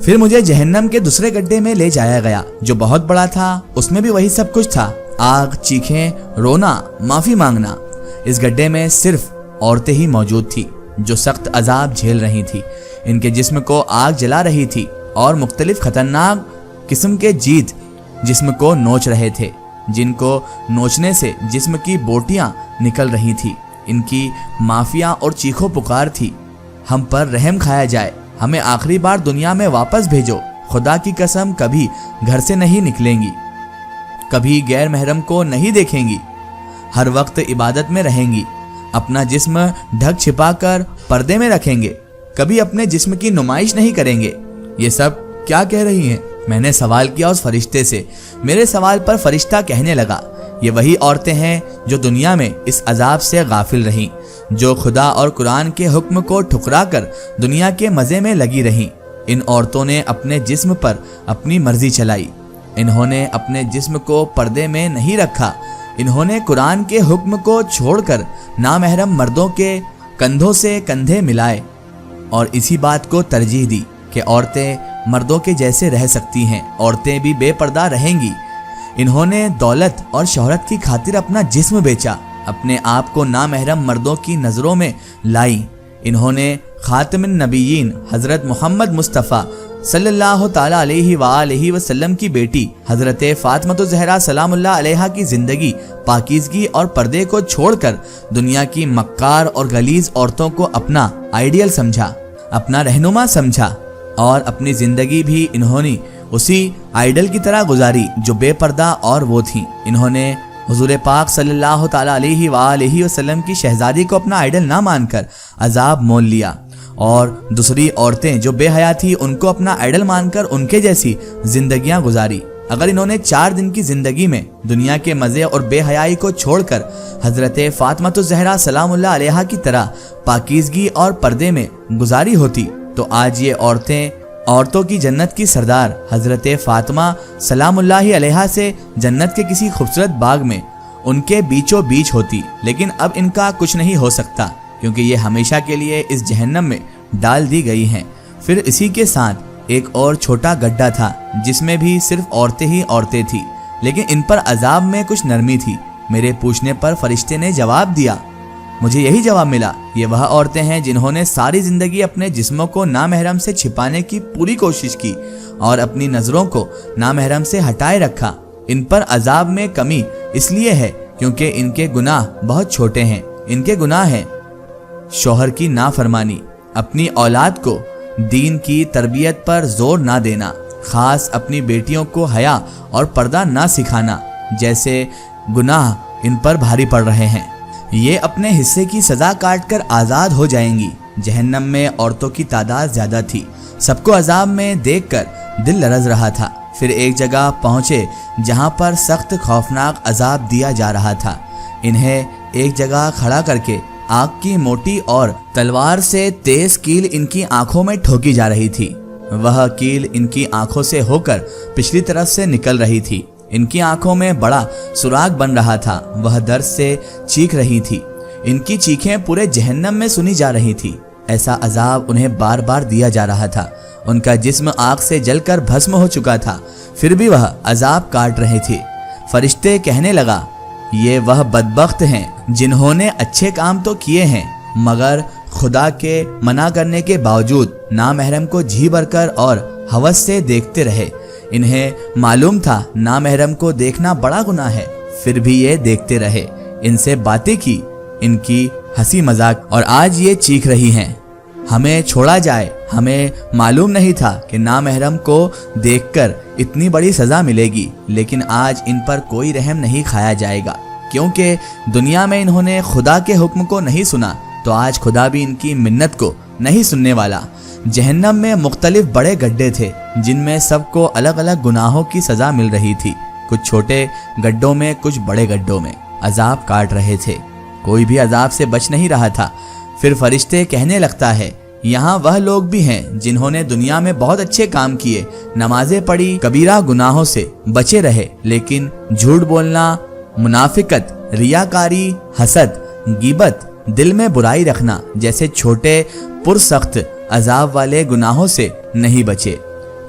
پھر مجھے جہنم کے دوسرے گڈھے میں لے جایا گیا جو بہت بڑا تھا، اس میں بھی وہی سب کچھ تھا، آگ، چیخیں، رونا، معافی مانگنا۔ اس گڈھے میں صرف عورتیں ہی موجود تھی جو سخت عذاب جھیل رہی تھی۔ ان کے جسم کو آگ جلا رہی تھی اور مختلف خطرناک قسم کے جیت جسم کو نوچ رہے تھے، جن کو نوچنے سے جسم کی بوٹیاں نکل رہی تھی۔ ان کی مافیا اور چیخو پکار تھی، ہم پر رحم کھایا جائے، ہمیں آخری بار دنیا میں واپس بھیجو، خدا کی قسم کبھی گھر سے نہیں نکلیں گی، کبھی غیر محرم کو نہیں دیکھیں گی، ہر وقت عبادت میں رہیں گی، اپنا جسم ڈھک چھپا کر پردے میں رکھیں گے، کبھی اپنے جسم کی نمائش نہیں کریں گے۔ یہ سب کیا کہہ رہی ہیں؟ میں نے سوال کیا اس فرشتے سے۔ میرے سوال پر فرشتہ کہنے لگا، یہ وہی عورتیں ہیں جو دنیا میں اس عذاب سے غافل رہیں، جو خدا اور قرآن کے حکم کو ٹھکرا کر دنیا کے مزے میں لگی رہیں۔ ان عورتوں نے اپنے جسم پر اپنی مرضی چلائی، انہوں نے اپنے جسم کو پردے میں نہیں رکھا، انہوں نے قرآن کے حکم کو چھوڑ کر نامحرم مردوں کے کندھوں سے کندھے ملائے اور اسی بات کو ترجیح دی کہ عورتیں مردوں کے جیسے رہ سکتی ہیں، عورتیں بھی بے پردہ رہیں گی۔ انہوں نے دولت اور شہرت کی خاطر اپنا جسم بیچا، اپنے آپ کو نامحرم مردوں کی نظروں میں لائی۔ انہوں نے خاتم النبیین حضرت محمد مصطفیٰ صلی اللہ تعالی علیہ وآلہ وسلم کی بیٹی حضرت فاطمہ الزہرا سلام اللہ علیہا کی زندگی، پاکیزگی اور پردے کو چھوڑ کر دنیا کی مکار اور غلیظ عورتوں کو اپنا آئیڈیل سمجھا، اپنا رہنما سمجھا، اور اپنی زندگی بھی انہوں نے اسی آئیڈل کی طرح گزاری جو بے پردہ اور وہ تھیں۔ انہوں نے حضور پاک صلی اللہ تعالی علیہ وآلہ وسلم کی شہزادی کو اپنا آئیڈل نہ مان کر عذاب مول لیا، اور دوسری عورتیں جو بے حیا تھی ان کو اپنا آئیڈل مان کر ان کے جیسی زندگیاں گزاری۔ اگر انہوں نے 4 دن کی زندگی میں دنیا کے مزے اور بے حیائی کو چھوڑ کر حضرت فاطمہ الزہرا سلام اللہ علیہا کی طرح پاکیزگی اور پردے میں گزاری ہوتی تو آج یہ عورتوں کی جنت کی سردار حضرت فاطمہ سلام اللہ علیہا سے جنت کے کسی خوبصورت باغ میں ان کے بیچوں بیچ ہوتی۔ لیکن اب ان کا کچھ نہیں ہو سکتا کیونکہ یہ ہمیشہ کے لیے اس جہنم میں ڈال دی گئی ہیں۔ پھر اسی کے ساتھ ایک اور چھوٹا گڈھا تھا جس میں بھی صرف عورتیں ہی عورتیں تھیں، لیکن ان پر عذاب میں کچھ نرمی تھی۔ میرے پوچھنے پر فرشتے نے جواب دیا، مجھے یہی جواب ملا، یہ وہ عورتیں ہیں جنہوں نے ساری زندگی اپنے جسموں کو نامحرم سے چھپانے کی پوری کوشش کی اور اپنی نظروں کو نامحرم سے ہٹائے رکھا۔ ان پر عذاب میں کمی اس لیے ہے کیونکہ ان کے گناہ بہت چھوٹے ہیں۔ ان کے گناہ ہیں شوہر کی نافرمانی، اپنی اولاد کو دین کی تربیت پر زور نہ دینا، خاص اپنی بیٹیوں کو حیا اور پردہ نہ سکھانا جیسے گناہ ان پر بھاری پڑ رہے ہیں۔ یہ اپنے حصے کی سزا کاٹ کر آزاد ہو جائیں گی۔ جہنم میں عورتوں کی تعداد زیادہ تھی، سب کو عذاب میں دیکھ کر دل لرز رہا تھا۔ پھر ایک جگہ پہنچے جہاں پر سخت خوفناک عذاب دیا جا رہا تھا۔ انہیں ایک جگہ کھڑا کر کے آگ کی موٹی اور تلوار سے تیز کیل ان کی آنکھوں میں ٹھوکی جا رہی تھی۔ وہ کیل ان کی آنکھوں سے ہو کر پچھلی طرف سے نکل رہی تھی۔ ان کی آنکھوں میں بڑا سوراخ بن رہا تھا، وہ درد سے چیخ رہی تھی۔ ان کی چیخیں پورے جہنم میں سنی جا رہی تھی۔ ایسا عذاب انہیں بار بار دیا جا رہا تھا۔ ان کا جسم آگ سے جل کر بھسم ہو چکا تھا، پھر بھی وہ عذاب کاٹ رہے تھے۔ فرشتے کہنے لگا، یہ وہ بدبخت ہیں جنہوں نے اچھے کام تو کیے ہیں مگر خدا کے منع کرنے کے باوجود نامحرم کو جی بھر کر اور ہوس سے دیکھتے رہے۔ انہیں معلوم تھا نامحرم کو دیکھنا بڑا گناہ ہے، پھر بھی یہ دیکھتے رہے، ان سے باتیں کی، ان کی ہنسی مذاق، اور آج یہ چیخ رہی ہیں، ہمیں چھوڑا جائے۔ ہمیں معلوم نہیں تھا کہ نامحرم کو دیکھ کر اتنی بڑی سزا ملے گی، لیکن آج ان پر کوئی رحم نہیں کھایا جائے گا کیونکہ دنیا میں انہوں نے خدا کے حکم کو نہیں سنا، تو آج خدا بھی ان کی منت کو نہیں سننے والا۔ جہنم میں مختلف بڑے گڈھے تھے جن میں سب کو الگ الگ گناہوں کی سزا مل رہی تھی، کچھ چھوٹے گڈھوں میں کچھ بڑے گڈھوں میں عذاب کاٹ رہے تھے، کوئی بھی عذاب سے بچ نہیں رہا تھا۔ پھر فرشتے کہنے لگتا ہے، یہاں وہ لوگ بھی ہیں جنہوں نے دنیا میں بہت اچھے کام کیے، نمازیں پڑھی، کبیرہ گناہوں سے بچے رہے، لیکن جھوٹ بولنا، منافقت، ریاکاری، حسد، غیبت، دل میں برائی رکھنا جیسے چھوٹے پرسخت عذاب والے گناہوں سے نہیں بچے۔